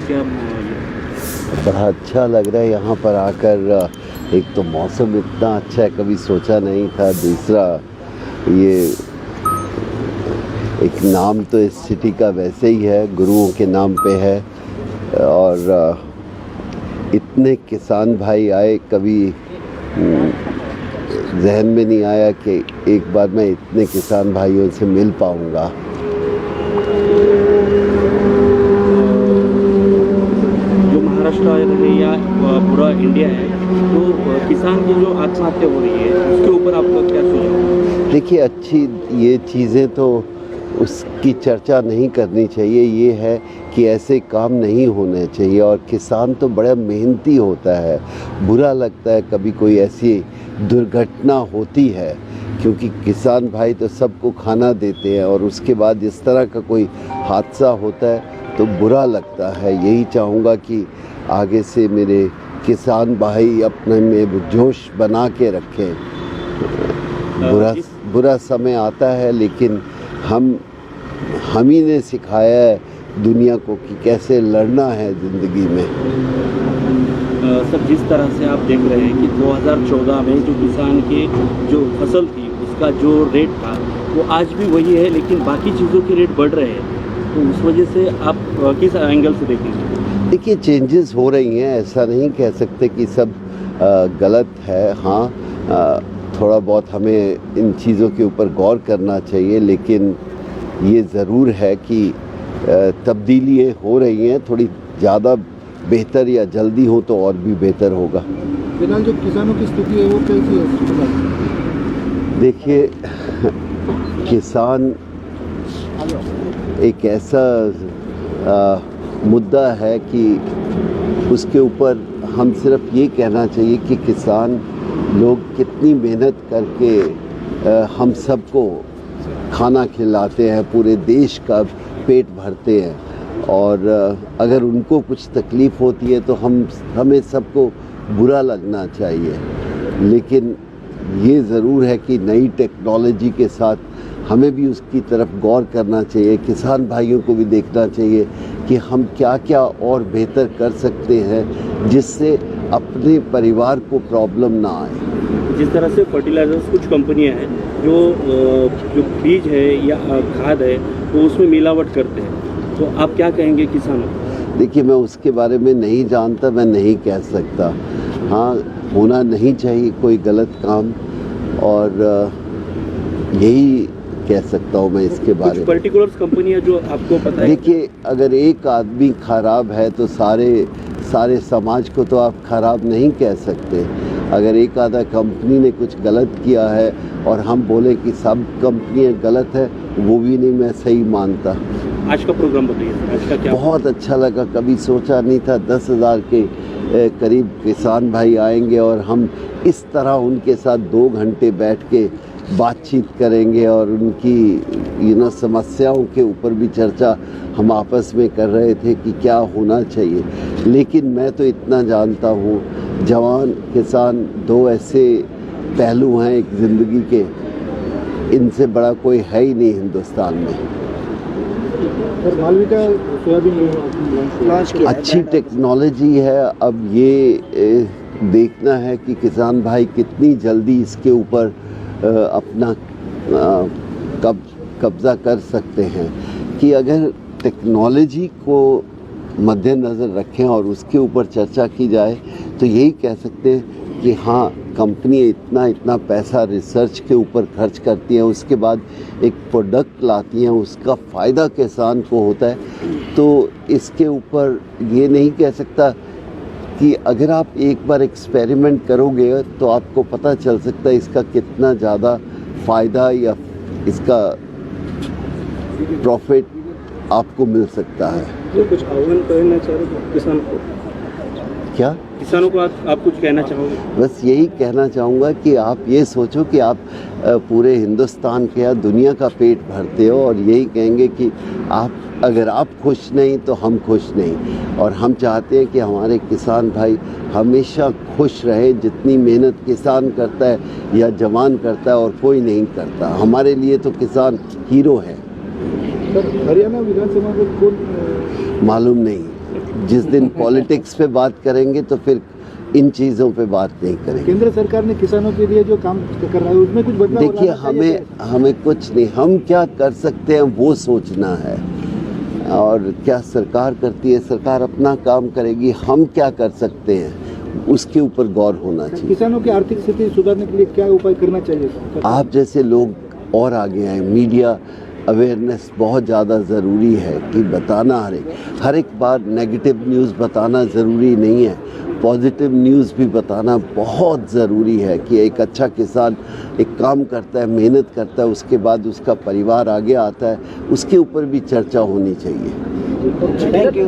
क्या बड़ा अच्छा लग रहा है यहाँ पर आकर। एक तो मौसम इतना अच्छा है, कभी सोचा नहीं था। दूसरा ये एक नाम तो इस सिटी का वैसे ही है, गुरुओं के नाम पे है। और इतने किसान भाई आए, कभी जहन में नहीं आया कि एक बार मैं इतने किसान भाइयों से मिल पाऊँगा। जो महाराष्ट्र है या पूरा इंडिया है, तो किसान की जो आत्महत्या हो रही है उसके ऊपर आपका क्या सुझाव? देखिए, अच्छी ये चीज़ें तो उसकी चर्चा नहीं करनी चाहिए। ये है कि ऐसे काम नहीं होने चाहिए, और किसान तो बड़ा मेहनती होता है। बुरा लगता है कभी कोई ऐसी दुर्घटना होती है, क्योंकि किसान भाई तो सबको खाना देते हैं, और उसके बाद इस तरह का कोई हादसा होता है तो बुरा लगता है। यही चाहूँगा कि आगे से मेरे किसान भाई अपने में जोश बना के रखें। बुरा समय आता है, लेकिन हम ही ने सिखाया है दुनिया को कि कैसे लड़ना है ज़िंदगी में। सर, जिस तरह से आप देख रहे हैं कि 2014 में जो किसान की जो फसल थी उसका जो रेट था वो आज भी वही है, लेकिन बाकी चीज़ों के रेट बढ़ रहे हैं, तो उस वजह से आप किस एंगल से देखेंगे? देखिए, चेंजेस हो रही हैं, ऐसा नहीं कह सकते कि सब गलत है। हाँ, थोड़ा बहुत हमें इन चीज़ों के ऊपर गौर करना चाहिए, लेकिन ये ज़रूर है कि तब्दीलियाँ हो रही हैं। थोड़ी ज़्यादा बेहतर या जल्दी हो तो और भी बेहतर होगा। फिलहाल जो किसानों की स्थिति है वो कैसी है? देखिए, किसान एक ऐसा मुद्दा है कि उसके ऊपर हम सिर्फ ये कहना चाहिए कि किसान लोग कितनी मेहनत करके हम सबको खाना खिलाते हैं, पूरे देश का पेट भरते हैं, और अगर उनको कुछ तकलीफ़ होती है तो हमें सबको बुरा लगना चाहिए। लेकिन ये ज़रूर है कि नई टेक्नोलॉजी के साथ हमें भी उसकी तरफ गौर करना चाहिए। किसान भाइयों को भी देखना चाहिए कि हम क्या क्या और बेहतर कर सकते हैं जिससे अपने परिवार को प्रॉब्लम ना आए। जिस तरह से फर्टिलाइजर्स कुछ कंपनियां हैं जो बीज है या खाद है तो उसमें मिलावट करते हैं, तो आप क्या कहेंगे किसानों को? देखिए, मैं उसके बारे में नहीं जानता, मैं नहीं कह सकता। हाँ, होना नहीं चाहिए कोई गलत काम, और यही कह सकता हूँ मैं इसके बारे में। पर्टिकुलर कंपनियां जो आपको पता है? देखिए, अगर एक आदमी खराब है तो सारे समाज को तो आप खराब नहीं कह सकते। अगर एक आधा कंपनी ने कुछ गलत किया है और हम बोले कि सब कंपनियां गलत है, वो भी नहीं मैं सही मानता। आज का प्रोग्राम बताइए, आज का क्या? बहुत अच्छा लगा, कभी सोचा नहीं था 10,000 के करीब किसान भाई आएंगे और हम इस तरह उनके साथ 2 घंटे बैठ के बातचीत करेंगे, और उनकी समस्याओं के ऊपर भी चर्चा हम आपस में कर रहे थे कि क्या होना चाहिए। लेकिन मैं तो इतना जानता हूँ, जवान किसान 2 ऐसे पहलू हैं एक ज़िंदगी के, इनसे बड़ा कोई है ही नहीं हिंदुस्तान में। मालवीय सोयाबीन अच्छी टेक्नोलॉजी है। अब ये देखना है कि किसान भाई कितनी जल्दी इसके ऊपर अपना कब्ज़ा कर सकते हैं। कि अगर टेक्नोलॉजी को मद्देनज़र रखें और उसके ऊपर चर्चा की जाए तो यही कह सकते हैं कि हाँ, कंपनी इतना पैसा रिसर्च के ऊपर खर्च करती हैं, उसके बाद एक प्रोडक्ट लाती हैं, उसका फ़ायदा किसान को होता है। तो इसके ऊपर ये नहीं कह सकता कि अगर आप एक बार एक्सपेरिमेंट करोगे तो आपको पता चल सकता है इसका कितना ज़्यादा फ़ायदा या इसका प्रॉफिट आपको मिल सकता है। तो कुछ आह्वान करना चाह रहे हो किसान को? क्या किसानों को आप कुछ कहना चाहोगे? बस यही कहना चाहूँगा कि आप ये सोचो कि आप पूरे हिंदुस्तान के या दुनिया का पेट भरते हो, और यही कहेंगे कि अगर आप खुश नहीं तो हम खुश नहीं। और हम चाहते हैं कि हमारे किसान भाई हमेशा खुश रहे। जितनी मेहनत किसान करता है या जवान करता है और कोई नहीं करता, हमारे लिए तो किसान हीरो है। सर, हरियाणा विधानसभा में कौन मालूम नहीं। जिस दिन पॉलिटिक्स पे बात करेंगे तो फिर इन चीज़ों पे बात नहीं करेंगे। केंद्र सरकार ने किसानों के लिए जो काम कर रहा है उसमें कुछ बदलाव देखिए, लाना चाहिए हमें कुछ नहीं, हम क्या कर सकते हैं वो सोचना है, और क्या सरकार करती है, सरकार अपना काम करेगी, हम क्या कर सकते हैं उसके ऊपर गौर होना क्या? चाहिए। किसानों की आर्थिक स्थिति सुधारने के लिए क्या उपाय करना चाहिए? आप जैसे लोग और आगे आए, मीडिया अवेयरनेस बहुत ज़्यादा ज़रूरी है कि बताना, हर एक बार नेगेटिव न्यूज़ बताना ज़रूरी नहीं है, पॉजिटिव न्यूज़ भी बताना बहुत ज़रूरी है कि एक अच्छा किसान एक काम करता है, मेहनत करता है, उसके बाद उसका परिवार आगे आता है, उसके ऊपर भी चर्चा होनी चाहिए। Thank you.